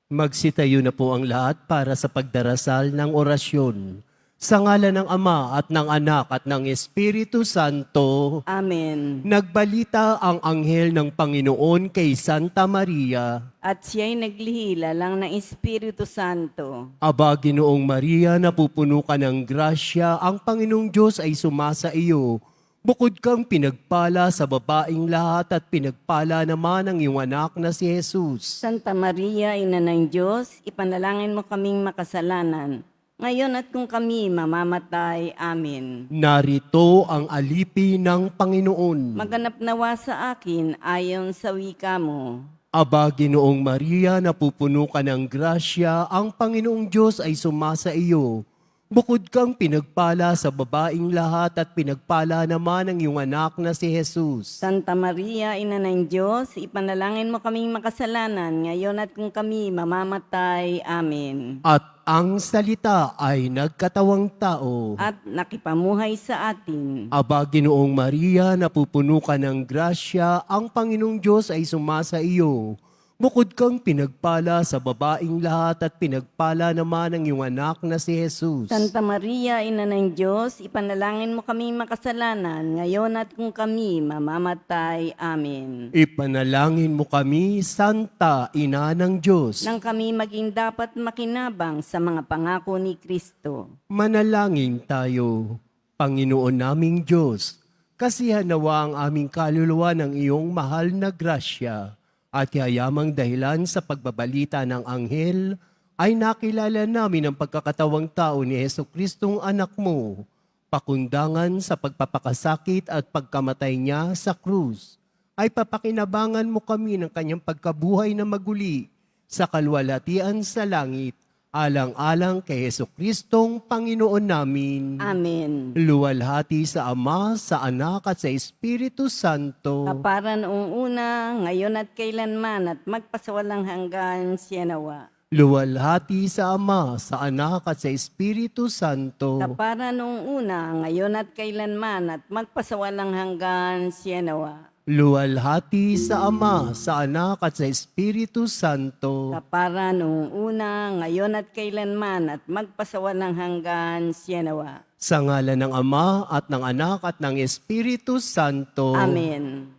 Magsitayo na po ang lahat para sa pagdarasal ng orasyon. Sa ngalan ng Ama at ng Anak at ng Espiritu Santo, Amen. nagbalita ang anghel ng Panginoon kay Santa Maria. At siya'y naglihila lang ng Espiritu Santo. Aba, Ginoong Maria, napupuno ka ng grasya, ang Panginoong Diyos ay sumasa iyo. Bukod kang pinagpala sa babaing lahat at pinagpala naman ang iyong anak na si Jesus. Santa Maria, Ina ng Diyos, ipanalangin mo kaming makasalanan, ngayon at kung kami mamamatay. Amen. Narito ang alipin ng Panginoon. Maganap nawa sa akin ayon sa wika mo. Aba, Ginoong Maria, napupuno ka ng grasya, ang Panginoong Diyos ay sumasa iyo. Bukod kang pinagpala sa babaing lahat at pinagpala naman ang iyong anak na si Jesus. Santa Maria, Ina ng Diyos, ipanalangin mo kaming makasalanan, ngayon at kung kami mamamatay. Amen. At ang salita ay nagkatawang tao. At nakipamuhay sa atin. Aba, Ginoong Maria, napupuno ka ng grasya, ang Panginoong Diyos ay sumasa iyo. Bukod kang pinagpala sa babaing lahat at pinagpala naman ang iyong anak na si Jesus. Santa Maria, Ina ng Diyos, ipanalangin mo kaming makasalanan, ngayon at kung kami mamamatay. Amen. Ipanalangin mo kami, Santa Ina ng Diyos. Nang kami maging dapat makinabang sa mga pangako ni Kristo. Manalangin tayo, Panginoon naming Diyos, kasihan nawa ang aming kaluluwa ng iyong mahal na grasya, at kayamang dahilan sa pagbabalita ng anghel, ay nakilala namin ang pagkakatawang tao ni Jesucristong anak mo, pakundangan sa pagpapakasakit at pagkamatay niya sa krus, ay papakinabangan mo kami ng kanyang pagkabuhay na maguli sa kalwalhatian sa langit, alang-alang kay Jesucristong Panginoon namin. Amen. Luwalhati sa Ama, sa Anak at sa Espiritu Santo. Kapara noong una, ngayon at kailanman at magpasawalang hanggan siya nawa. Luwalhati sa Ama, sa Anak at sa Espiritu Santo. Kapara noong una, ngayon at kailanman at magpasawalang hanggan siya nawa. Luwalhati sa Ama, sa Anak at sa Espiritu Santo. Kapara noong una, ngayon at kailanman at magpasawalang hanggan siya nawa. Sa ngalan ng Ama at ng Anak at ng Espiritu Santo. Amen.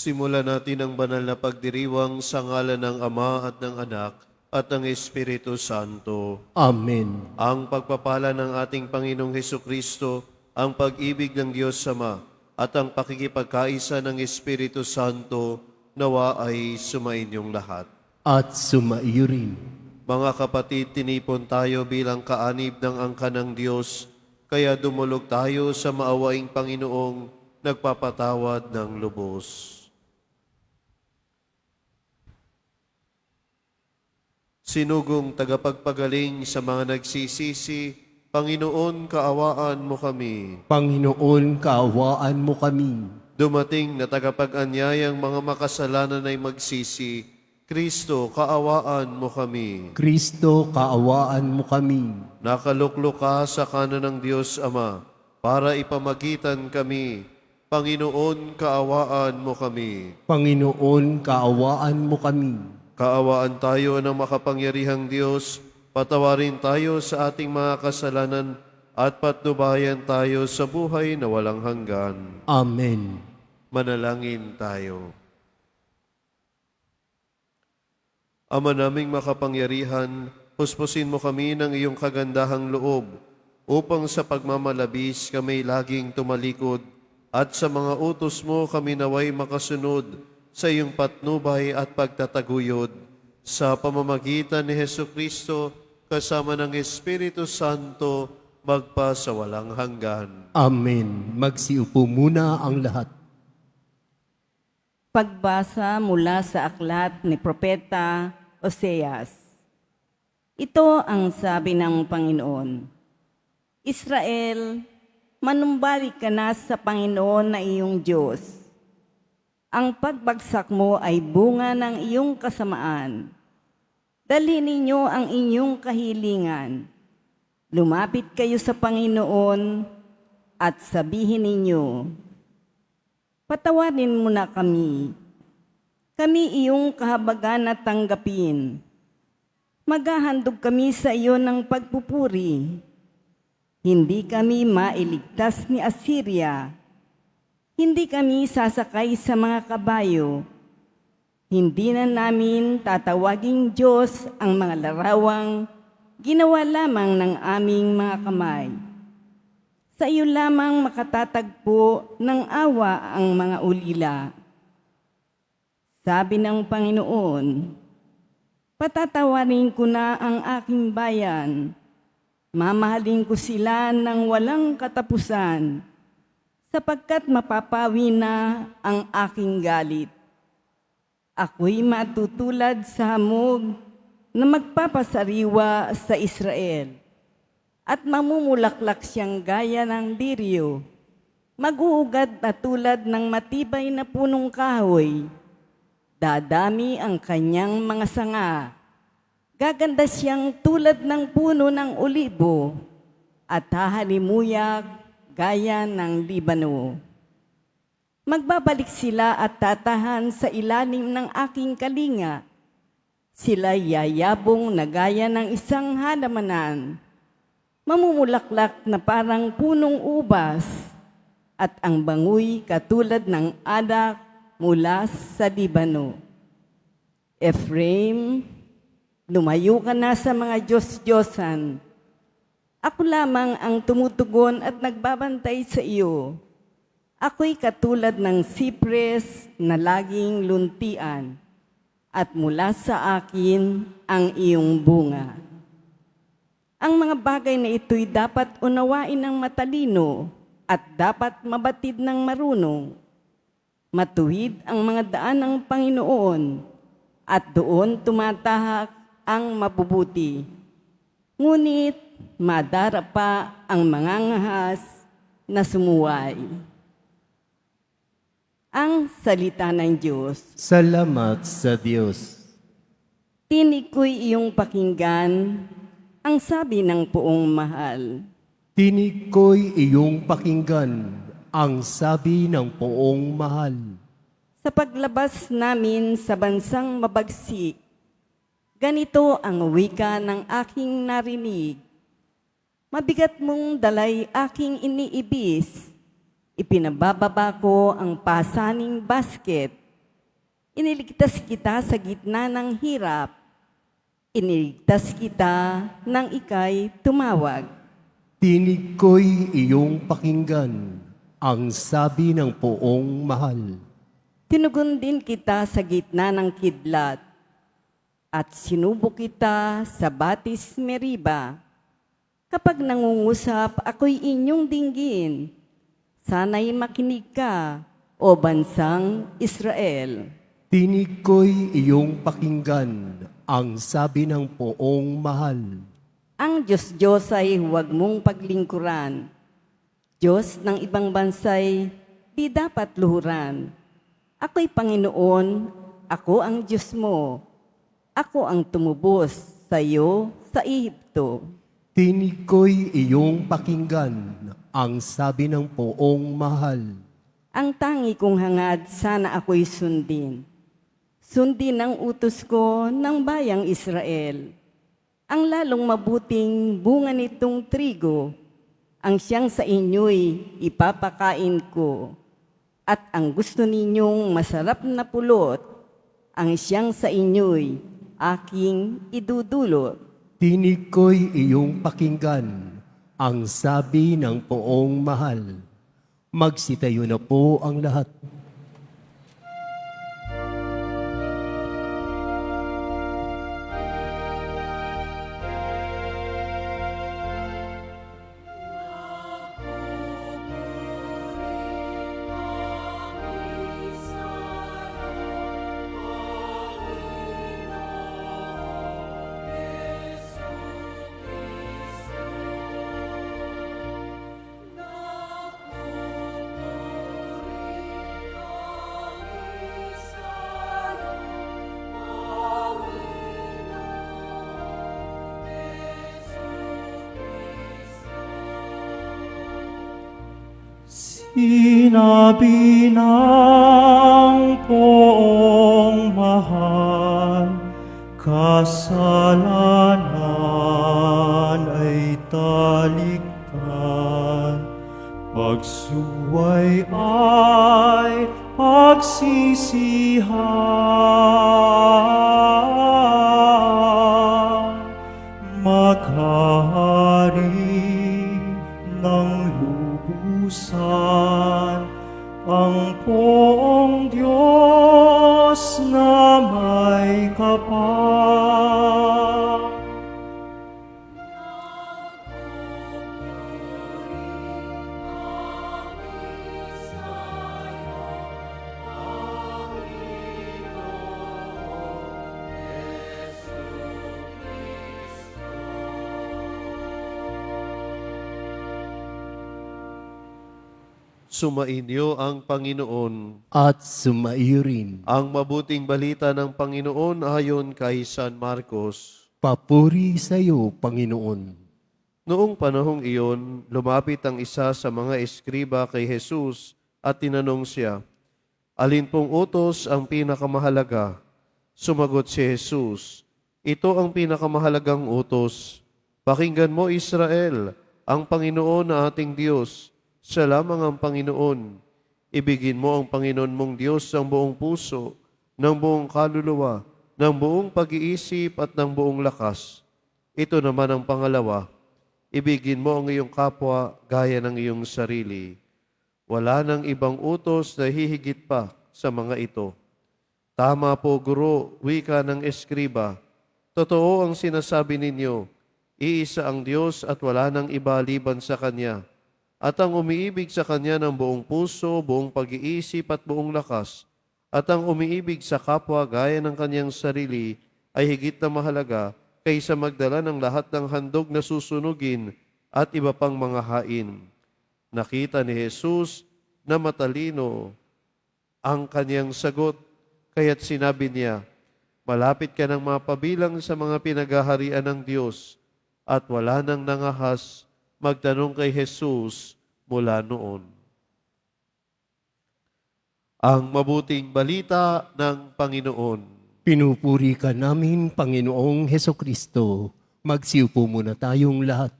Simulan natin ang banal na pagdiriwang sa ngalan ng Ama at ng Anak at ng Espiritu Santo. Amen. Ang pagpapala ng ating Panginoong Hesukristo, ang pag-ibig ng Diyos Ama at ang pakikipagkaisa ng Espiritu Santo nawa ay sumainyong lahat. At sumaiyo rin. Mga kapatid, tinipon tayo bilang kaanib ng angka ng Diyos, kaya dumulog tayo sa maawaing Panginoong nagpapatawad ng lubos. Sinugong tagapagpagaling sa mga nagsisisi, Panginoon, kaawaan mo kami. Panginoon, kaawaan mo kami. Dumating na tagapag-anyayang mga makasalanan ay magsisi, Kristo, kaawaan mo kami. Kristo, kaawaan mo kami. Nakaluklok ka sa kanan ng Diyos Ama para ipamagitan kami. Panginoon, kaawaan mo kami. Panginoon, kaawaan mo kami. Kaawaan tayo ng makapangyarihang Diyos, patawarin tayo sa ating mga kasalanan at patnubayan tayo sa buhay na walang hanggan. Amen. Manalangin tayo. Ama naming makapangyarihan, puspusin mo kami ng iyong kagandahang loob upang sa pagmamalabis kami laging tumalikod at sa mga utos mo kami naway makasunod sa iyong patnubay at pagtataguyod sa pamamagitan ni Hesukristo kasama ng Espiritu Santo magpa sa walang hanggan. Amen. Magsiupo muna ang lahat. Pagbasa mula sa aklat ni Propeta Oseas. Ito ang sabi ng Panginoon, Israel, manumbalik ka na sa Panginoon na iyong Diyos. Ang pagbagsak mo ay bunga ng iyong kasamaan. Dalhin ninyo ang inyong kahilingan. Lumapit kayo sa Panginoon at sabihin ninyo, patawarin mo na kami. Kami iyong kahabagan na tanggapin. Maghahandog kami sa iyo ng pagpupuri. Hindi kami mailigtas ni Assyria. Hindi kami sasakay sa mga kabayo. Hindi na namin tatawaging Diyos ang mga larawang ginawa lamang ng aming mga kamay. Sa iyo lamang makatatagpo ng awa ang mga ulila. Sabi ng Panginoon, patatawarin ko na ang aking bayan. Mamahalin ko sila ng walang katapusan, sapagkat mapapawi na ang aking galit. Ako'y matutulad sa hamog na magpapasariwa sa Israel, at mamumulaklak siyang gaya ng diryo, mag-uugad na tulad ng matibay na punong kahoy. Dadami ang kanyang mga sanga. Gaganda siyang tulad ng puno ng olibo at hahalimuyak gaya ng Libano. Magbabalik sila at tatahan sa ilalim ng aking kalinga. Sila yayabong na gaya ng isang halamanan. Mamumulaklak na parang punong ubas at ang bangoy katulad ng adak mula sa Libano. Ephraim, lumayo ka na sa mga Diyos-Diyosan. Ako lamang ang tumutugon at nagbabantay sa iyo. Ako'y katulad ng sipres na laging luntian, at mula sa akin ang iyong bunga. Ang mga bagay na ito'y dapat unawain ng matalino at dapat mabatid ng marunong. Matuwid ang mga daan ng Panginoon at doon tumatahak ang mabubuti. Ngunit madarapa ang mga ngahas na sumuway. Ang salita ng Diyos. Salamat sa Diyos. Tinig ko'y iyong pakinggan, ang sabi ng Poong Mahal. Tinig ko'y iyong pakinggan, ang sabi ng Poong Mahal. Sa paglabas namin sa bansang mabagsik, ganito ang wika ng aking narinig. Mabigat mong dalay aking iniibis. Ipinabababa ko ang pasaning basket. Iniligtas kita sa gitna ng hirap. Iniligtas kita nang ika'y tumawag. Tinig ko'y iyong pakinggan, ang sabi ng Poong Mahal. Tinugon din kita sa gitna ng kidlat. At sinubok kita sa Batis Meriba. Kapag nangungusap, ako'y inyong dinggin. Sana'y makinig ka, o bansang Israel. Tinig ko'y iyong pakinggan, ang sabi ng Poong Mahal. Ang Diyos-Diyos ay huwag mong paglingkuran. Diyos ng ibang bansay, di dapat luhuran. Ako'y Panginoon, ako ang Diyos mo. Ako ang tumubos sa iyo sa Ehipto. Tinig ko'y iyong pakinggan, ang sabi ng poong mahal. Ang tangi kong hangad, sana ako'y sundin. Sundin ang utos ko ng bayang Israel. Ang lalong mabuting bunga nitong trigo, ang siyang sa inyo'y ipapakain ko. At ang gusto ninyong masarap na pulot, ang siyang sa inyo'y aking idudulot. Tinig ko'y iyong pakinggan, ang sabi ng poong mahal. Magsitayo na po ang lahat. Sinabi ng poong mahal, kasalanan ay talikdan, pagsuway ay pagsisihan, maghahari ng lubusan ang poong Diyos na may kapal. Sumainyo ang Panginoon. At sumaiyo rin. Ang mabuting balita ng Panginoon ayon kay San Marcos. Papuri sa iyo, Panginoon. Noong panahong iyon, lumapit ang isa sa mga eskriba kay Jesus at tinanong siya, "Alin pong utos ang pinakamahalaga?" Sumagot si Jesus, "Ito ang pinakamahalagang utos. Pakinggan mo, Israel, ang Panginoon na ating Diyos. Siya lamang ang Panginoon. Ibigin mo ang Panginoon mong Diyos ng buong puso, ng buong kaluluwa, ng buong pag-iisip at ng buong lakas. Ito naman ang pangalawa. Ibigin mo ang iyong kapwa gaya ng iyong sarili. Wala nang ibang utos na hihigit pa sa mga ito." "Tama po, Guro," wika ng eskriba. "Totoo ang sinasabi ninyo. Iisa ang Diyos at wala nang iba liban sa Kanya. At ang umiibig sa Kanya ng buong puso, buong pag-iisip at buong lakas, at ang umiibig sa kapwa gaya ng kanyang sarili ay higit na mahalaga kaysa magdala ng lahat ng handog na susunugin at iba pang mga hain." Nakita ni Jesus na matalino ang kanyang sagot, kaya't sinabi niya, "Malapit ka ng mapabilang sa mga pinaghaharian ng Diyos." At wala nang nangahas magtanong kay Jesus mula noon. Ang mabuting balita ng Panginoon. Pinupuri ka namin, Panginoong Hesukristo. Magsiupo muna tayong lahat.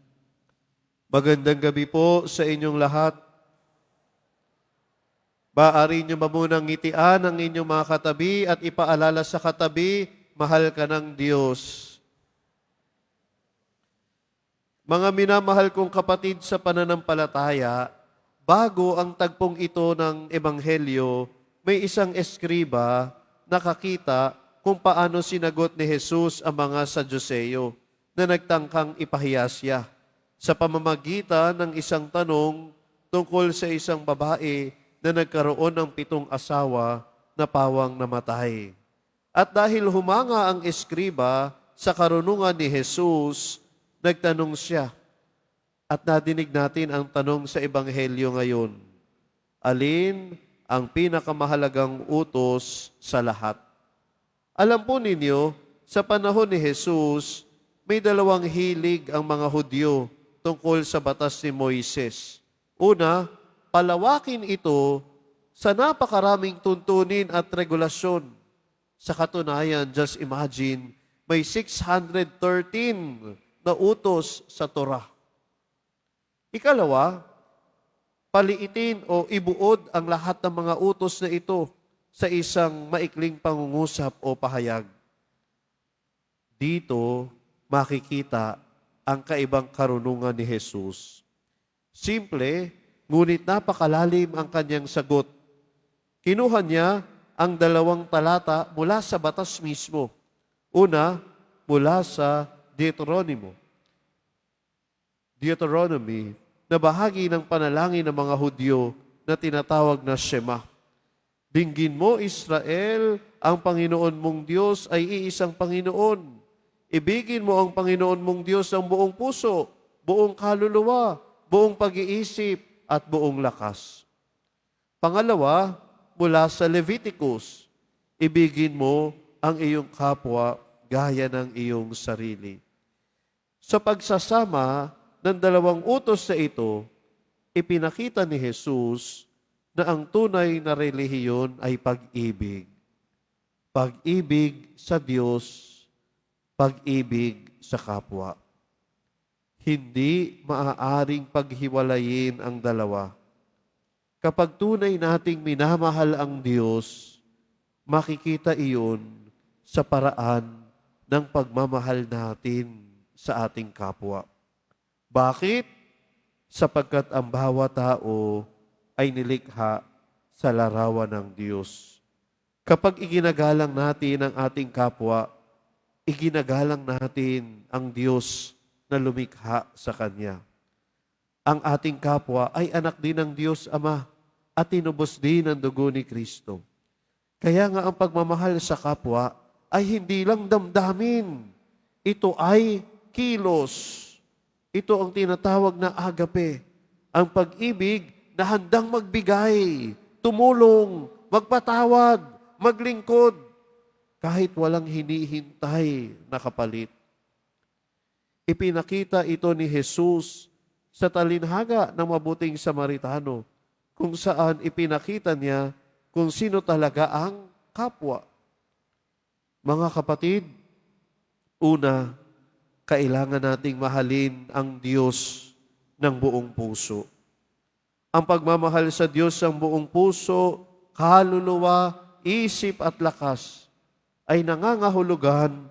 Magandang gabi po sa inyong lahat. Maaari niyo ba munang ngitian ang inyong mga katabi at ipaalala sa katabi, mahal ka ng Diyos. Mga minamahal kong kapatid sa pananampalataya, bago ang tagpong ito ng Ebanghelyo, may isang eskriba nakakita kung paano sinagot ni Jesus ang mga Saduceo na nagtangkang ipahiya siya sa pamamagitan ng isang tanong tungkol sa isang babae na nagkaroon ng 7 asawa na pawang namatay. At dahil humanga ang eskriba sa karunungan ni Jesus, nagtanong siya. At nadinig natin ang tanong sa Ebanghelyo ngayon. alin ang pinakamahalagang utos sa lahat. Alam po ninyo, sa panahon ni Jesus, may dalawang hilig ang mga Hudyo tungkol sa batas ni Moises. Una, palawakin ito sa napakaraming tuntunin at regulasyon. Sa katunayan, just imagine, may 613 na utos sa Torah. Ikalawa, paliitin o ibuod ang lahat ng mga utos na ito sa isang maikling pangungusap o pahayag. Dito, makikita ang kaibang karunungan ni Jesus. Simple, ngunit napakalalim ang kanyang sagot. Kinuha niya ang 2 talata mula sa batas mismo. Una, mula sa Deuteronomy, na bahagi ng panalangin ng mga Hudyo na tinatawag na Shema. Dinggin mo, Israel, ang Panginoon mong Diyos ay iisang Panginoon. Ibigin mo ang Panginoon mong Diyos ng buong puso, buong kaluluwa, buong pag-iisip, at buong lakas. Pangalawa, mula sa Leviticus, ibigin mo ang iyong kapwa gaya ng iyong sarili. Sa pagsasama ng 2 utos na ito, ipinakita ni Jesus na ang tunay na relihiyon ay pag-ibig. Pag-ibig sa Diyos, pag-ibig sa kapwa. Hindi maaaring paghiwalayin ang dalawa. Kapag tunay nating minamahal ang Diyos, makikita iyon sa paraan ng pagmamahal natin sa ating kapwa. Bakit? Sapagkat ang bawat tao ay nilikha sa larawan ng Diyos. Kapag iginagalang natin ang ating kapwa, iginagalang natin ang Diyos na lumikha sa Kanya. Ang ating kapwa ay anak din ng Diyos Ama at tinubos din ang dugo ni Kristo. Kaya nga ang pagmamahal sa kapwa ay hindi lang damdamin. Ito ay kilos. Ito ang tinatawag na agape. Ang pag-ibig na handang magbigay, tumulong, magpatawad, maglingkod, kahit walang hinihintay na kapalit. Ipinakita ito ni Jesus sa talinhaga ng mabuting Samaritano, kung saan ipinakita niya kung sino talaga ang kapwa. Mga kapatid, una, kailangan nating mahalin ang Diyos ng buong puso. Ang pagmamahal sa Diyos ng buong puso, kaluluwa, isip at lakas ay nangangahulugan,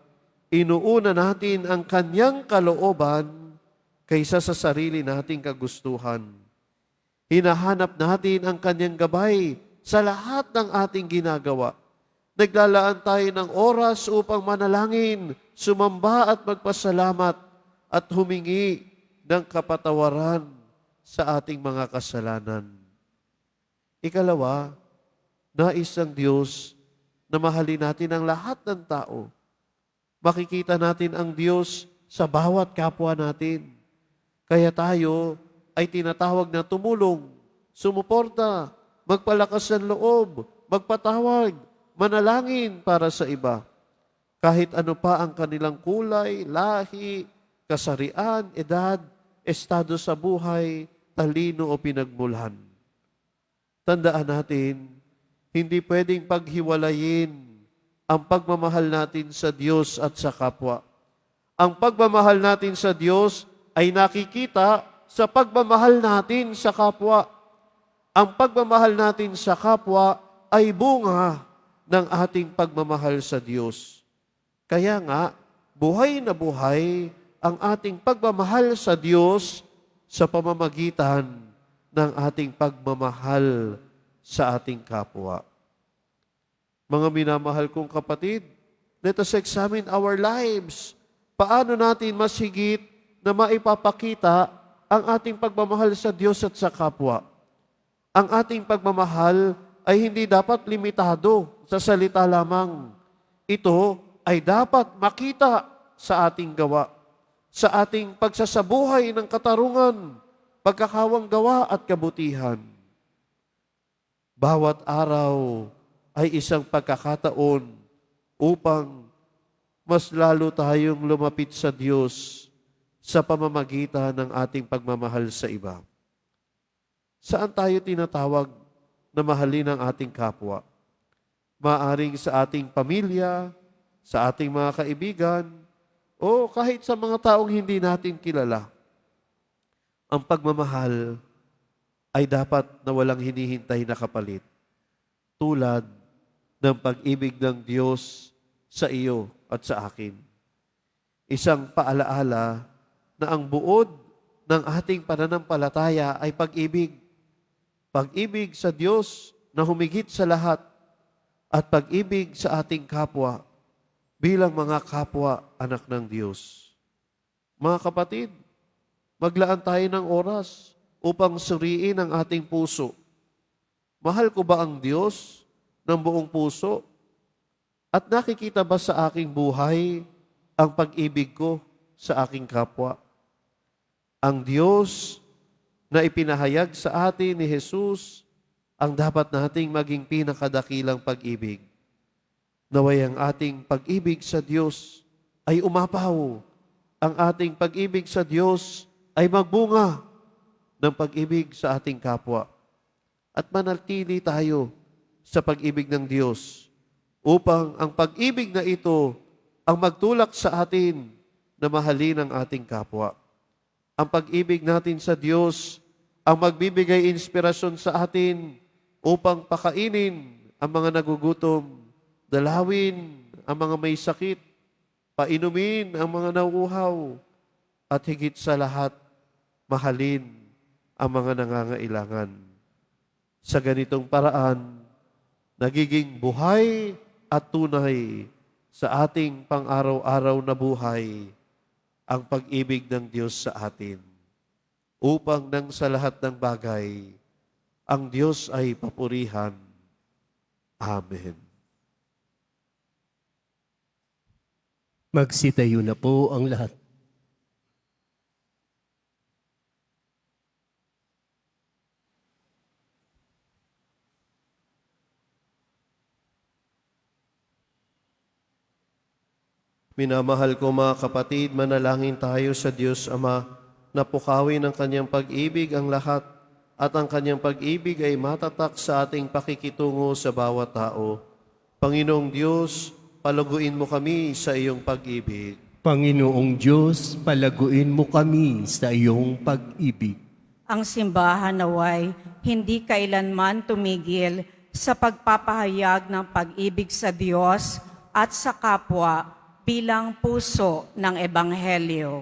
inuuna natin ang Kanyang kalooban kaysa sa sarili nating kagustuhan. Hinahanap natin ang Kanyang gabay sa lahat ng ating ginagawa. Naglalaan tayo ng oras upang manalangin, sumamba at magpasalamat at humingi ng kapatawaran sa ating mga kasalanan. Ikalawa, nais ng Diyos na mahalin natin ang lahat ng tao. Makikita natin ang Diyos sa bawat kapwa natin. Kaya tayo ay tinatawag na tumulong, sumuporta, magpalakas ng loob, magpatawag, manalangin para sa iba. Kahit ano pa ang kanilang kulay, lahi, kasarian, edad, estado sa buhay, talino o pinagmulhan. Tandaan natin, hindi pwedeng paghiwalayin ang pagmamahal natin sa Diyos at sa kapwa. Ang pagmamahal natin sa Diyos ay nakikita sa pagmamahal natin sa kapwa. Ang pagmamahal natin sa kapwa ay bunga ng ating pagmamahal sa Diyos. Kaya nga, buhay na buhay ang ating pagmamahal sa Diyos sa pamamagitan ng ating pagmamahal sa ating kapwa. Mga minamahal kong kapatid, let us examine our lives. Paano natin mas higit na maipapakita ang ating pagmamahal sa Diyos at sa kapwa? Ang ating pagmamahal ay hindi dapat limitado sa salita lamang. Ito ay dapat makita sa ating gawa, sa ating pagsasabuhay ng katarungan, pagkakawang gawa at kabutihan. Bawat araw ay isang pagkakataon upang mas lalo tayong lumapit sa Diyos sa pamamagitan ng ating pagmamahal sa iba. Saan tayo tinatawag na mahalin ang ating kapwa? Maaring sa ating pamilya, sa ating mga kaibigan, o kahit sa mga taong hindi natin kilala. Ang pagmamahal ay dapat na walang hinihintay na kapalit, tulad ng pag-ibig ng Diyos sa iyo at sa akin. Isang paalaala na ang buod ng ating pananampalataya ay pag-ibig. Pag-ibig sa Diyos na humigit sa lahat at pag-ibig sa ating kapwa bilang mga kapwa anak ng Diyos. Mga kapatid, maglaan tayo ng oras upang suriin ang ating puso. Mahal ko ba ang Diyos ng buong puso? At nakikita ba sa aking buhay ang pag-ibig ko sa aking kapwa? Ang Diyos na ipinahayag sa atin ni Jesus ang dapat nating maging pinakadakilang pag-ibig. Naway ang ating pag-ibig sa Diyos ay umapaw. Ang ating pag-ibig sa Diyos ay magbunga ng pag-ibig sa ating kapwa. At manatili tayo sa pag-ibig ng Diyos upang ang pag-ibig na ito ang magtulak sa atin na mahalin ang ating kapwa. Ang pag-ibig natin sa Diyos ang magbibigay inspirasyon sa atin upang pakainin ang mga nagugutom, dalawin ang mga may sakit, painumin ang mga nauuhaw, at higit sa lahat, mahalin ang mga nangangailangan. Sa ganitong paraan, nagiging buhay at tunay sa ating pang-araw-araw na buhay ang pag-ibig ng Diyos sa atin. Upang nang sa lahat ng bagay, ang Diyos ay papurihan. Amen. Magsitayo na po ang lahat. Minamahal ko mga kapatid, manalangin tayo sa Diyos Ama na pukawin ng kanyang pag-ibig ang lahat at ang kanyang pag-ibig ay matatak sa ating pakikitungo sa bawat tao. Panginoong Diyos, palaguin mo kami sa iyong pag-ibig. Panginoong Diyos, palaguin mo kami sa iyong pag-ibig. Ang simbahan naway hindi kailanman tumigil sa pagpapahayag ng pag-ibig sa Diyos at sa kapwa bilang puso ng Ebanghelyo.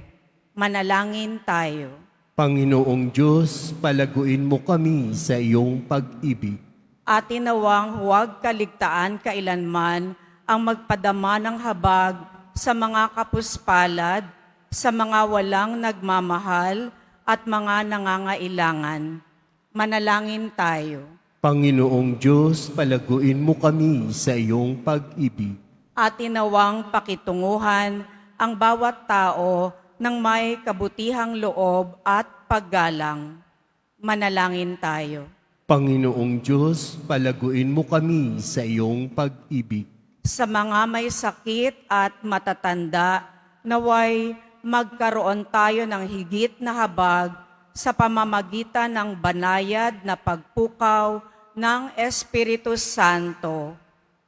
Manalangin tayo. Panginoong Diyos, palaguin mo kami sa iyong pag-ibig. Atin nawang huwag kaligtaan kailanman ang magpadama ng habag sa mga kapuspalad, sa mga walang nagmamahal at mga nangangailangan. Manalangin tayo. Panginoong Diyos, palaguin mo kami sa iyong pag-ibig. Atin nawang pakitunguhan ang bawat tao ng may kabutihang loob at paggalang. Manalangin tayo. Panginoong Diyos, palaguin mo kami sa iyong pag-ibig. Sa mga may sakit at matatanda, naway magkaroon tayo ng higit na habag sa pamamagitan ng banayad na pagpukaw ng Espiritu Santo.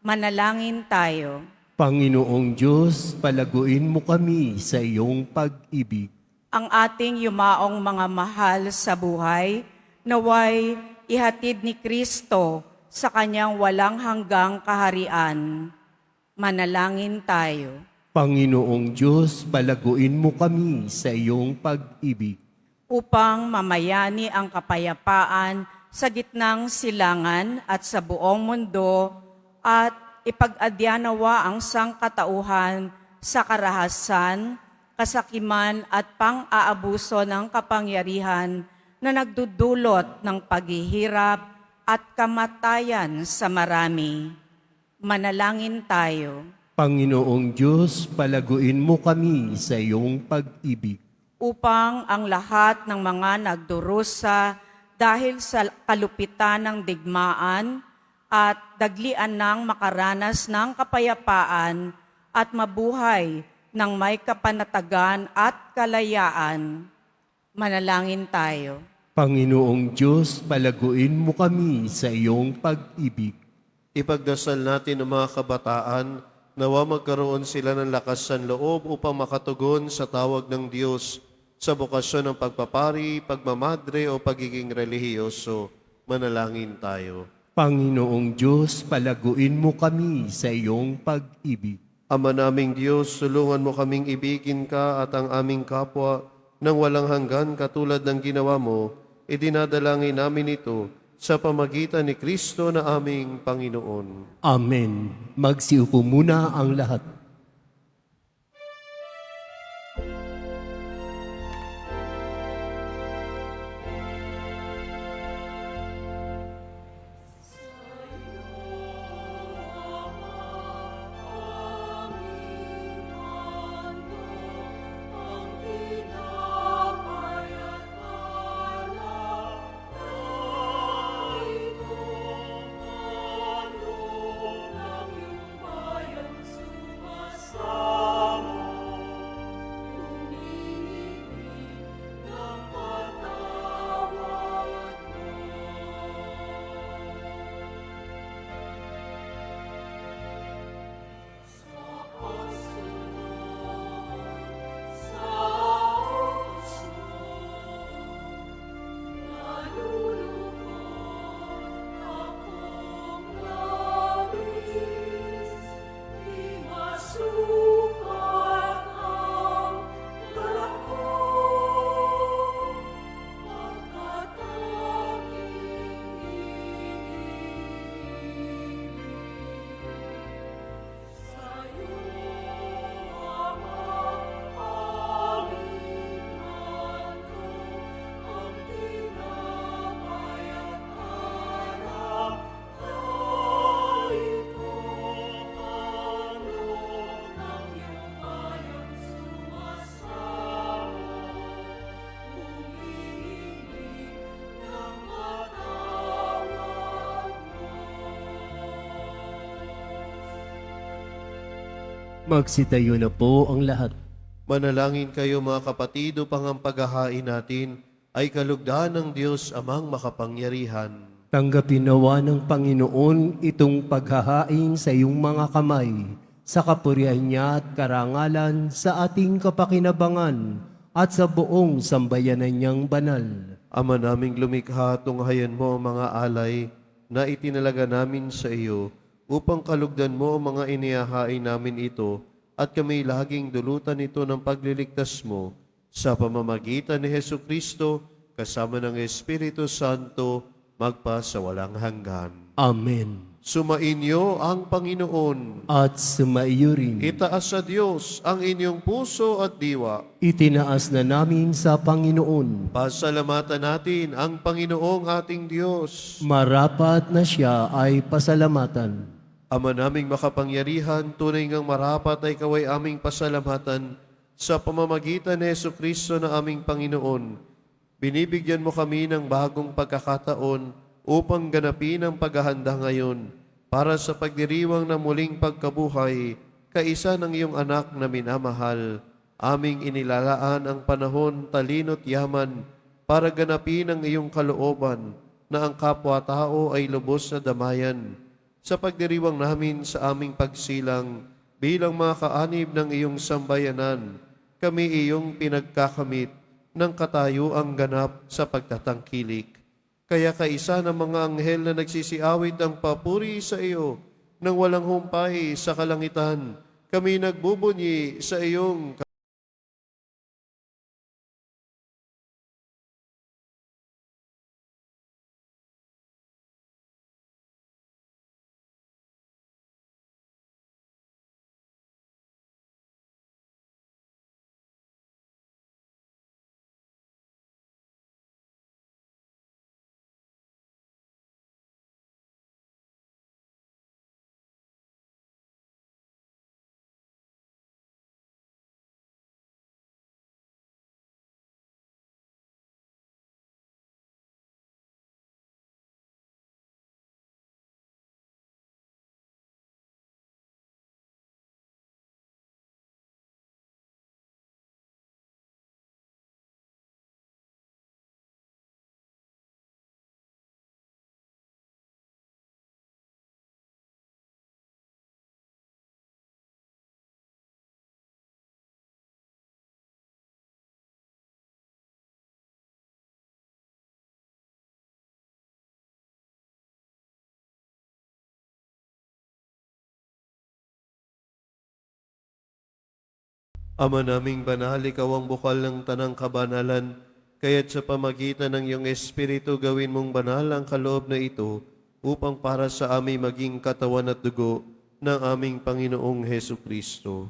Manalangin tayo. Panginoong Diyos, palaguin mo kami sa iyong pag-ibig. Ang ating yumaong mga mahal sa buhay, naway ihatid ni Kristo sa kanyang walang hanggang kaharian. Manalangin tayo. Panginoong Diyos, palaguin mo kami sa iyong pag-ibig. Upang mamayani ang kapayapaan sa gitnang silangan at sa buong mundo at ipag-adyanawa ang sangkatauhan sa karahasan, kasakiman at pang-aabuso ng kapangyarihan na nagdudulot ng paghihirap at kamatayan sa marami. Manalangin tayo. Panginoong Diyos, palaguin mo kami sa iyong pag-ibig. Upang ang lahat ng mga nagdurusa dahil sa kalupitan ng digmaan at daglian ng makaranas ng kapayapaan at mabuhay ng may kapanatagan at kalayaan. Manalangin tayo. Panginoong Diyos, palaguin mo kami sa iyong pag-ibig. Ipagdasal natin ang mga kabataan, nawa magkaroon sila ng lakas ng loob upang makatugon sa tawag ng Diyos sa bokasyon ng pagpapari, pagmamadre o pagiging relihiyoso. Manalangin tayo. Panginoong Diyos, palaguin mo kami sa iyong pag-ibig. Ama naming Diyos, tulungan mo kaming ibigin ka at ang aming kapwa nang walang hanggan katulad ng ginawa mo, idinadalangin namin ito sa pamagitan ni Kristo na aming Panginoon. Amen. Magsiupo muna ang lahat. Magsitayo na po ang lahat. Manalangin kayo mga kapatid upang ang paghahain natin ay kalugdan ng Diyos amang makapangyarihan. Tanggapin nawa ng Panginoon itong paghahain sa iyong mga kamay, sa kapurihan niya at karangalan sa ating kapakinabangan at sa buong sambayanan niyang banal. Ama naming lumikha, tunghayan mo ang mga alay na itinalaga namin sa iyo upang kalugdan mo ang mga inihahain namin ito at kami laging dulutan ito ng pagliligtas mo sa pamamagitan ni Jesucristo kasama ng Espiritu Santo magpa sa walang hanggan. Amen. Sumainyo ang Panginoon. At sumaiyo rin. Itaas sa Diyos ang inyong puso at diwa. Itinaas na namin sa Panginoon. Pasalamatan natin ang Panginoong ating Diyos. Marapat na siya ay pasalamatan. Ama naming makapangyarihan, tunay ngang marapat ay kaway aming pasalamatan sa pamamagitan ni Jesucristo na aming Panginoon. Binibigyan mo kami ng bagong pagkakataon upang ganapin ang paghahanda ngayon para sa pagdiriwang ng muling pagkabuhay, kaisa ng iyong anak na minamahal. Aming inilalaan ang panahon, talino't yaman para ganapin ang iyong kalooban na ang kapwa-tao ay lubos na damayan. Sa pagdiriwang namin sa aming pagsilang bilang mga kaanib ng iyong sambayanan, kami iyong pinagkakamit ng katayuang ganap sa pagtatangkilik. Kaya kaisa ng mga anghel na nagsisiawit ang papuri sa iyo nang walang humpay sa kalangitan, kami nagbubunyi sa iyong Ama naming banal, ikaw ang bukal ng tanang kabanalan, kaya't sa pamagitan ng iyong Espiritu gawin mong banal ang kaloob na ito upang para sa aming maging katawan at dugo ng aming Panginoong Heso Kristo.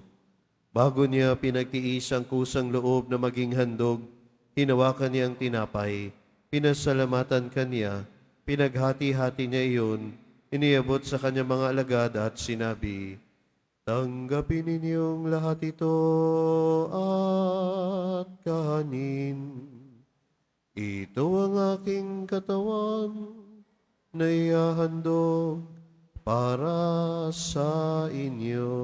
Bago niya pinagtiis ang kusang loob na maging handog, hinawakan niya ang tinapay, pinasalamatan kanya, pinaghati-hati niya iyon, iniabot sa kanyang mga alagad at sinabi, "Tanggapin ninyong lahat ito at kahanin. Ito ang aking katawan na ihahandog para sa inyo."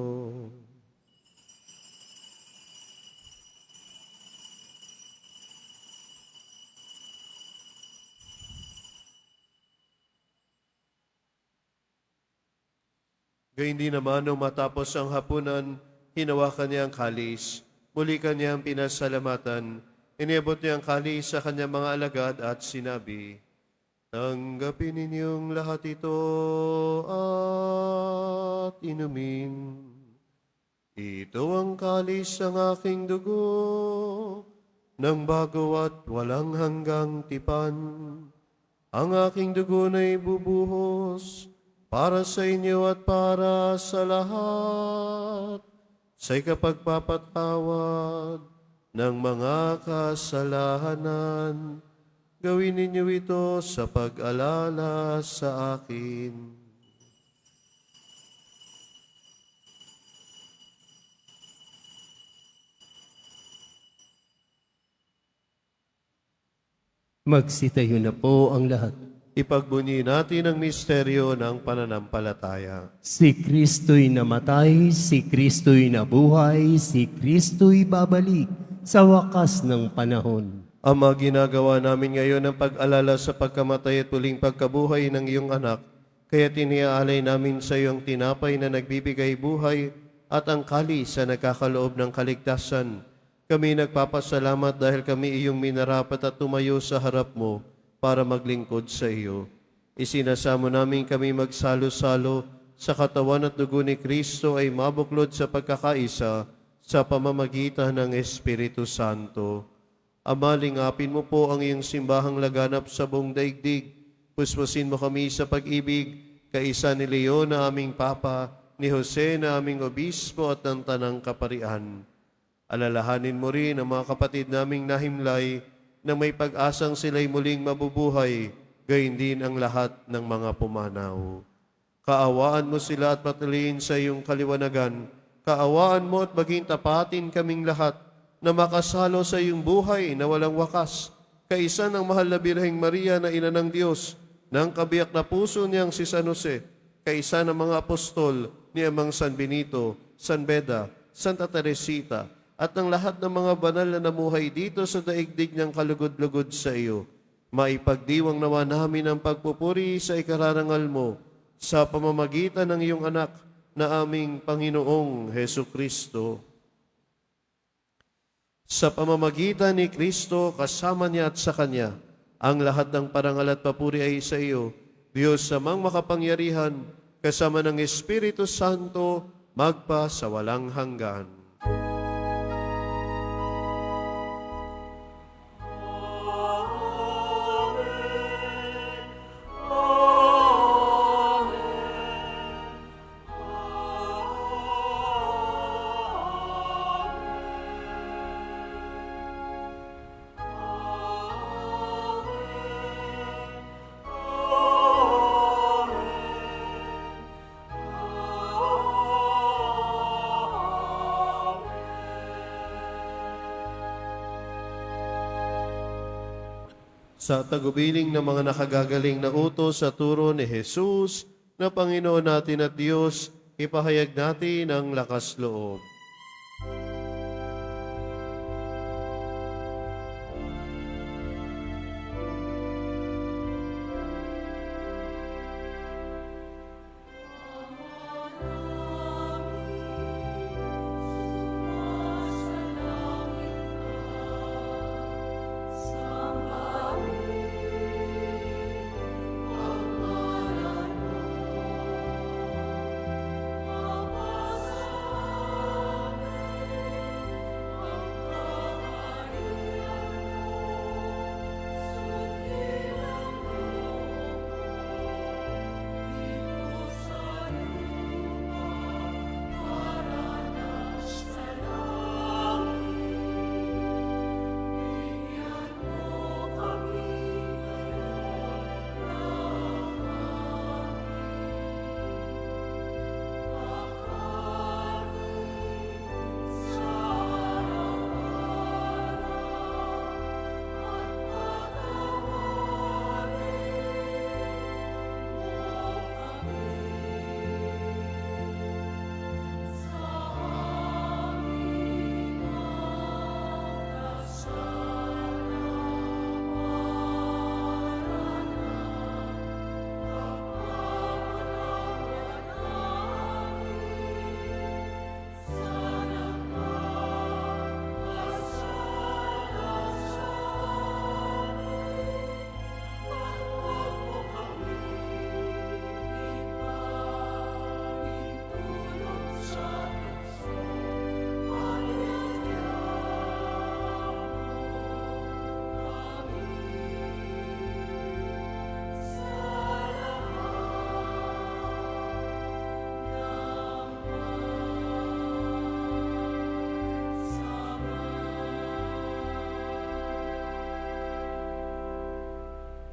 Gayun din naman nung matapos ang hapunan, hinawakan niya ang kalis. Muli kanyang pinasalamatan. Iniabot niya ang kalis sa kanyang mga alagad at sinabi, "Tanggapin ninyong lahat ito at inumin. Ito ang kalis ng aking dugo, ng bago at walang hanggang tipan. Ang aking dugo na ibubuhos para sa inyo at para sa lahat, sa ikapagpapatawad ng mga kasalanan. Gawin ninyo ito sa pag-alala sa akin." Magsitayo na po ang lahat. Ipagbunyi natin ang misteryo ng pananampalataya. Si Kristo'y namatay, si Kristo'y nabuhay, si Kristo'y babalik sa wakas ng panahon. Ama, ginagawa namin ngayon ang pag-alala sa pagkamatay at muling pagkabuhay ng iyong anak, kaya tiniaalay namin sa iyong tinapay na nagbibigay buhay at ang kalis na nagkakaloob ng kaligtasan. Kami nagpapasalamat dahil kami iyong minarapat at tumayo sa harap mo para maglingkod sa iyo. Isinasamo namin kami magsalo-salo sa katawan at dugo ni Kristo ay mabuklod sa pagkakaisa sa pamamagitan ng Espiritu Santo. Ama, lingapin mo po ang iyong simbahang laganap sa buong daigdig. Puspusin mo kami sa pag-ibig, kaisa ni Leon na aming Papa, ni Jose na aming Obispo at ng Tanang Kaparian. Alalahanin mo rin ang mga kapatid naming nahimlay na may pag-asang sila'y muling mabubuhay, gayon din ang lahat ng mga pumanaw. Kaawaan mo sila at patuloyin sa iyong kaliwanagan. Kaawaan mo at maging tapatin kaming lahat na makasalo sa iyong buhay na walang wakas. Kaisa ng mahal na Birheng Maria na Ina ng Diyos, ng kabiyak na puso niyang si San Jose, kaisa ng mga apostol ni Amang San Benito, San Beda, Santa Teresita, at ng lahat ng mga banal na namuhay dito sa daigdig niyang kalugod-lugod sa iyo, maipagdiwang nawa namin ang pagpupuri sa ikararangal mo sa pamamagitan ng iyong anak na aming Panginoong Heso Kristo. Sa pamamagitan ni Kristo, kasama niya at sa Kanya, ang lahat ng parangal at papuri ay sa iyo, Diyos amang makapangyarihan, kasama ng Espiritu Santo, magpa sa walang hanggan. Sa tagubiling ng mga nakagagaling na utos sa turo ni Jesus na Panginoon natin at Diyos, ipahayag natin ang lakas loob.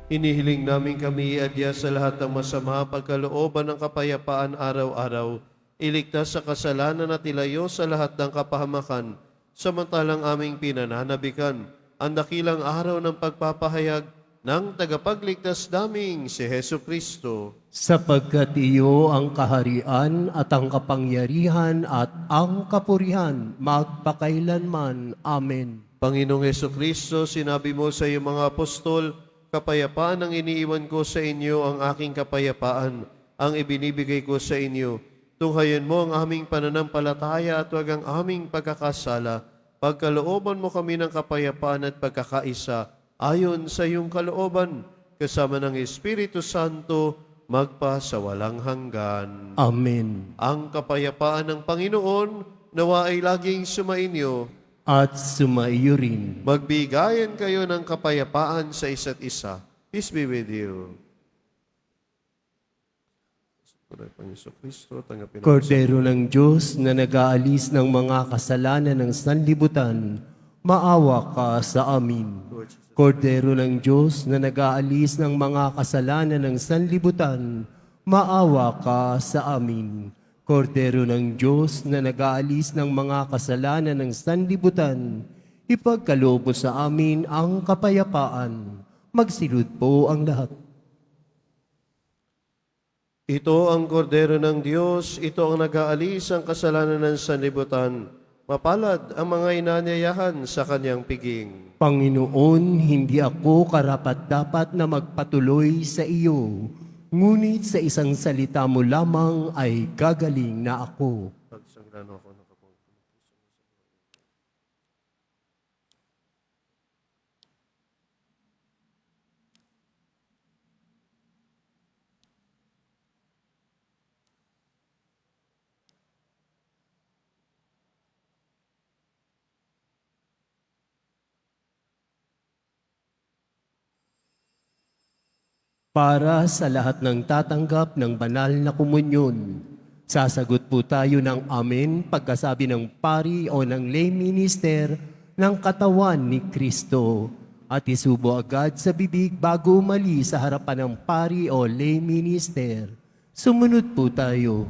Inihiling namin kami iadya sa lahat ng masama pagkalooban ng kapayapaan araw-araw, iligtas sa kasalanan at ilayo sa lahat ng kapahamakan, samantalang aming pinananabikan ang dakilang araw ng pagpapahayag ng tagapagligtas naming si Hesu Kristo. Sapagkat iyo ang kaharian at ang kapangyarihan at ang kapurihan magpakailanman. Amen. Panginoong Hesu Kristo, sinabi mo sa iyong mga apostol, kapayapaan ang iniiwan ko sa inyo, ang aking kapayapaan ang ibinibigay ko sa inyo. Tunghayan mo ang aming pananampalataya at huwag ang aming pagkakasala. Pagkalooban mo kami ng kapayapaan at pagkakaisa ayon sa iyong kalooban, kasama ng Espiritu Santo, magpa sa walang hanggan. Amen. Ang kapayapaan ng Panginoon nawa ay laging sumainyo. At sumaiyo rin. Magbigayan kayo ng kapayapaan sa isa't isa. Peace be with you. Kordero ng Diyos na nag-aalis ng mga kasalanan ng sanlibutan, maawa ka sa amin. Kordero ng Diyos na nag-aalis ng mga kasalanan ng sanlibutan, maawa ka sa amin. Kordero ng Diyos na nag-aalis ng mga kasalanan ng sanlibutan, ipagkaloob mo sa amin ang kapayapaan. Magsilud po ang lahat. Ito ang kordero ng Diyos, ito ang nag-aalis ang kasalanan ng sanlibutan. Mapalad ang mga inanyayahan sa kanyang piging. Panginoon, hindi ako karapat-dapat na magpatuloy sa iyo, ngunit sa isang salita mo lamang ay gagaling na ako. Pagsangrano ako ng Para sa lahat ng tatanggap ng banal na komunyon, sasagot po tayo ng amen pagkasabi ng pari o ng lay minister ng katawan ni Kristo at isubo agad sa bibig bago umalis sa harapan ng pari o lay minister. Sumunod po tayo.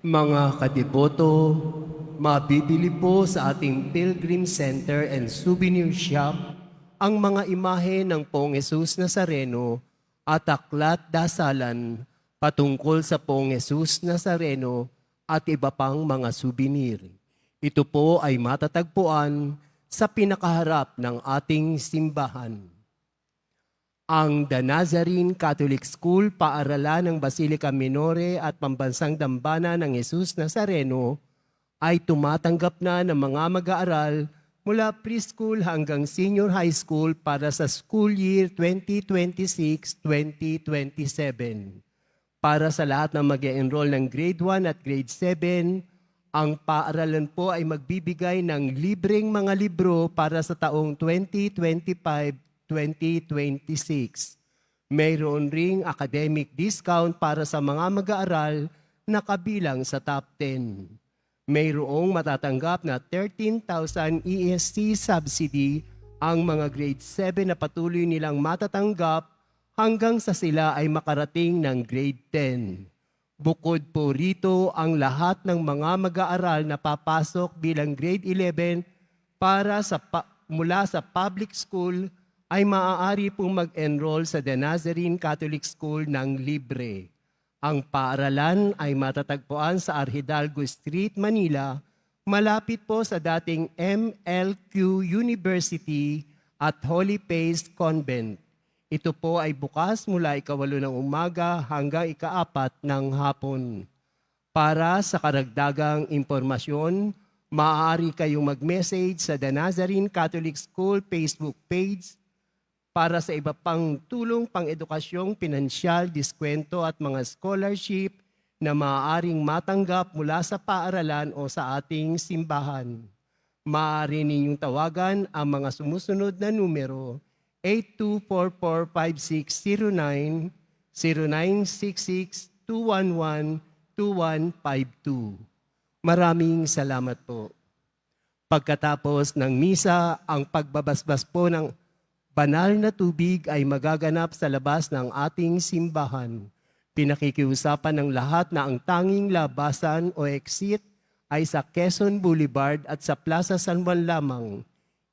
Mga kadiboto, mabibili po sa ating Pilgrim Center and Souvenir Shop ang mga imahe ng Poong Jesus Nazareno at aklat dasalan patungkol sa Poong Jesus Nazareno at iba pang mga souvenir. Ito po ay matatagpuan sa pinakaharap ng ating simbahan. Ang The Nazarene Catholic School, paaralan ng Basilica Minore at Pambansang Dambana ng Jesus Nazareno ay tumatanggap na ng mga mag-aaral mula preschool hanggang senior high school para sa school year 2026-2027. Para sa lahat ng mag-enroll ng grade 1 at grade 7, ang paaralan po ay magbibigay ng libreng mga libro para sa taong 2025-2026. Mayroon ring academic discount para sa mga mag-aaral na kabilang sa top 10. Mayroong matatanggap na 13,000 ESC subsidy ang mga grade 7 na patuloy nilang matatanggap hanggang sa sila ay makarating ng grade 10. Bukod po rito, ang lahat ng mga mag-aaral na papasok bilang grade 11 mula sa public school ay maaari pong mag-enroll sa The Nazarene Catholic School ng libre. Ang paaralan ay matatagpuan sa Arhidalgo Street, Manila, malapit po sa dating MLQ University at Holy Face Convent. Ito po ay bukas mula 8:00 ng umaga hanggang 4:00 ng hapon. Para sa karagdagang impormasyon, maaari kayong mag-message sa The Nazarene Catholic School Facebook page para sa iba pang tulong pang-edukasyong pinansyal, diskwento at mga scholarship na maaaring matanggap mula sa paaralan o sa ating simbahan. Maaari ninyong tawagan ang mga sumusunod na numero: 82445609, 0966-211-2152. Maraming salamat po. Pagkatapos ng misa, ang pagbabasbas po ng banal na tubig ay magaganap sa labas ng ating simbahan. Pinakikiusapan ng lahat na ang tanging labasan o exit ay sa Quezon Boulevard at sa Plaza San Juan lamang.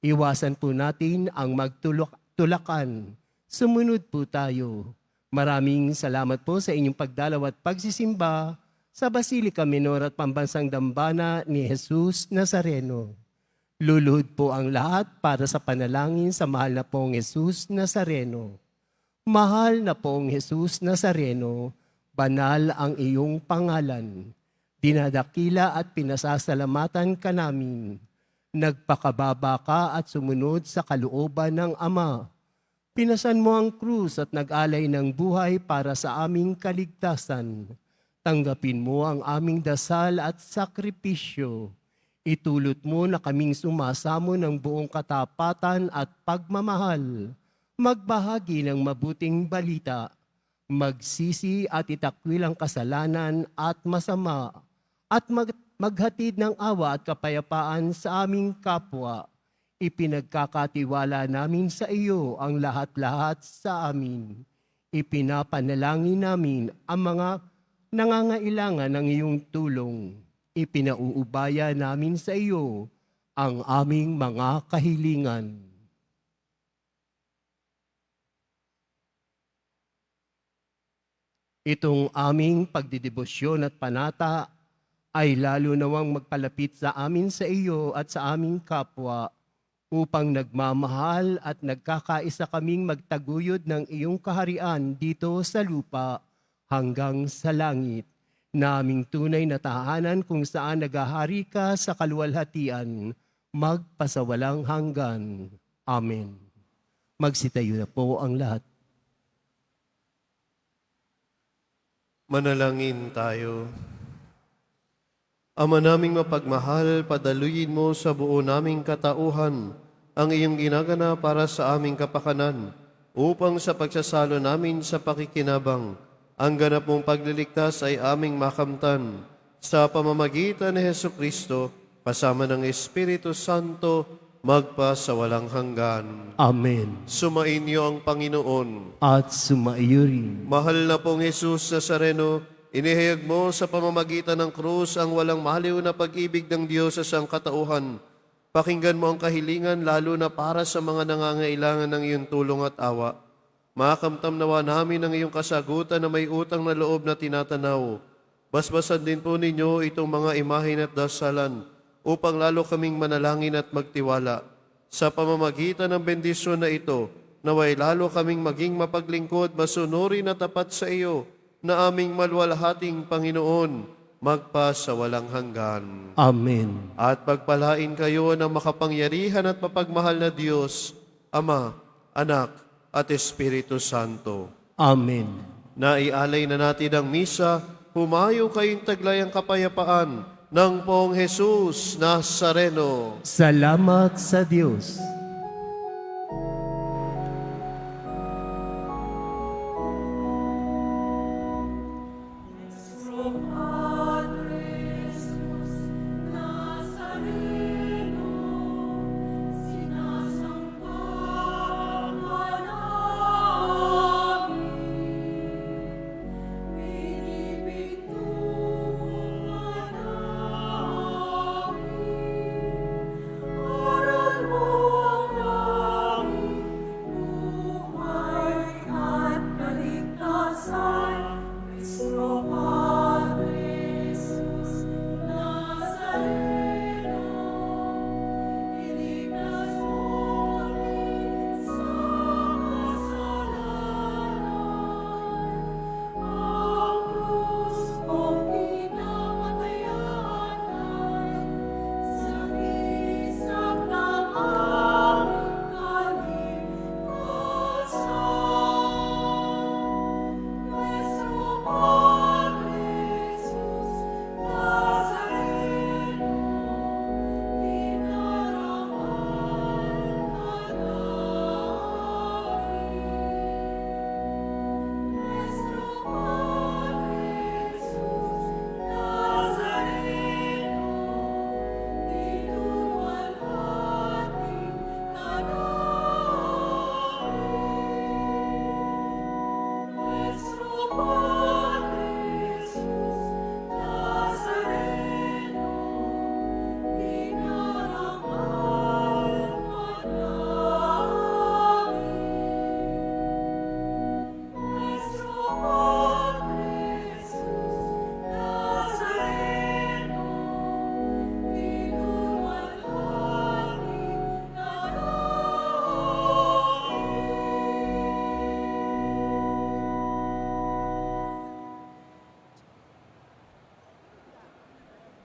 Iwasan po natin ang magtulakan. Sumunod po tayo. Maraming salamat po sa inyong pagdalaw at pagsisimba sa Basilica Minor at Pambansang Dambana ni Jesus Nazareno. Luluhod po ang lahat para sa panalangin sa mahal na Poong Jesus Nazareno. Mahal na Poong Jesus Nazareno, banal ang iyong pangalan. Dinadakila at pinasasalamatan ka namin. Nagpakababa ka at sumunod sa kalooban ng Ama. Pinasan mo ang krus at nag-alay ng buhay para sa aming kaligtasan. Tanggapin mo ang aming dasal at sakripisyo. Itulot mo na kaming sumasamo ng buong katapatan at pagmamahal. Magbahagi ng mabuting balita. Magsisi at itakwil ang kasalanan at masama. At maghatid ng awa at kapayapaan sa aming kapwa. Ipinagkakatiwala namin sa iyo ang lahat-lahat sa amin. Ipinapanalangin namin ang mga nangangailangan ng iyong tulong. Ipinauubaya namin sa iyo ang aming mga kahilingan. Itong aming pagdidebosyon at panata ay lalo nawang magpalapit sa amin sa iyo at sa aming kapwa upang nagmamahal at nagkakaisa kaming magtaguyod ng iyong kaharian dito sa lupa hanggang sa langit. Na aming tunay na tahanan kung saan naghahari ka sa kaluwalhatian, magpasawalang hanggan. Amen. Magsitayo na po ang lahat. Manalangin tayo. Ama naming mapagmahal, padaluyin mo sa buo naming katauhan ang iyong ginagana para sa aming kapakanan upang sa pagsasalo namin sa pakikinabang, ang ganap mong pagliligtas ay aming makamtan sa pamamagitan ni Hesukristo kasama ng Espiritu Santo magpa sa walang hanggan. Amen. Sumainyo ang Panginoon. At sumaiyo rin. Mahal na pong Jesus Nazareno, Inihayag mo sa pamamagitan ng krus ang walang maliw na pag-ibig ng Diyos sa sangkatauhan. Pakinggan mo ang kahilingan lalo na para sa mga nangangailangan ng iyong tulong at awa. Makamtam nawa namin ang iyong kasagutan na may utang na loob na tinatanaw. Basbasan din po ninyo itong mga imahin at dasalan upang lalo kaming manalangin at magtiwala. Sa pamamagitan ng bendisyon na ito, naway lalo kaming maging mapaglingkod, masunurin at tapat sa iyo na aming malwalhating Panginoon, magpa sa walang hanggan. Amen. At pagpalain kayo ng makapangyarihan at mapagmahal na Diyos, Ama, Anak, at Espiritu Santo. Amen. Naialay na natin ang misa, humayo kayong taglayang kapayapaan ng Poong Jesus Nazareno. Salamat sa Diyos.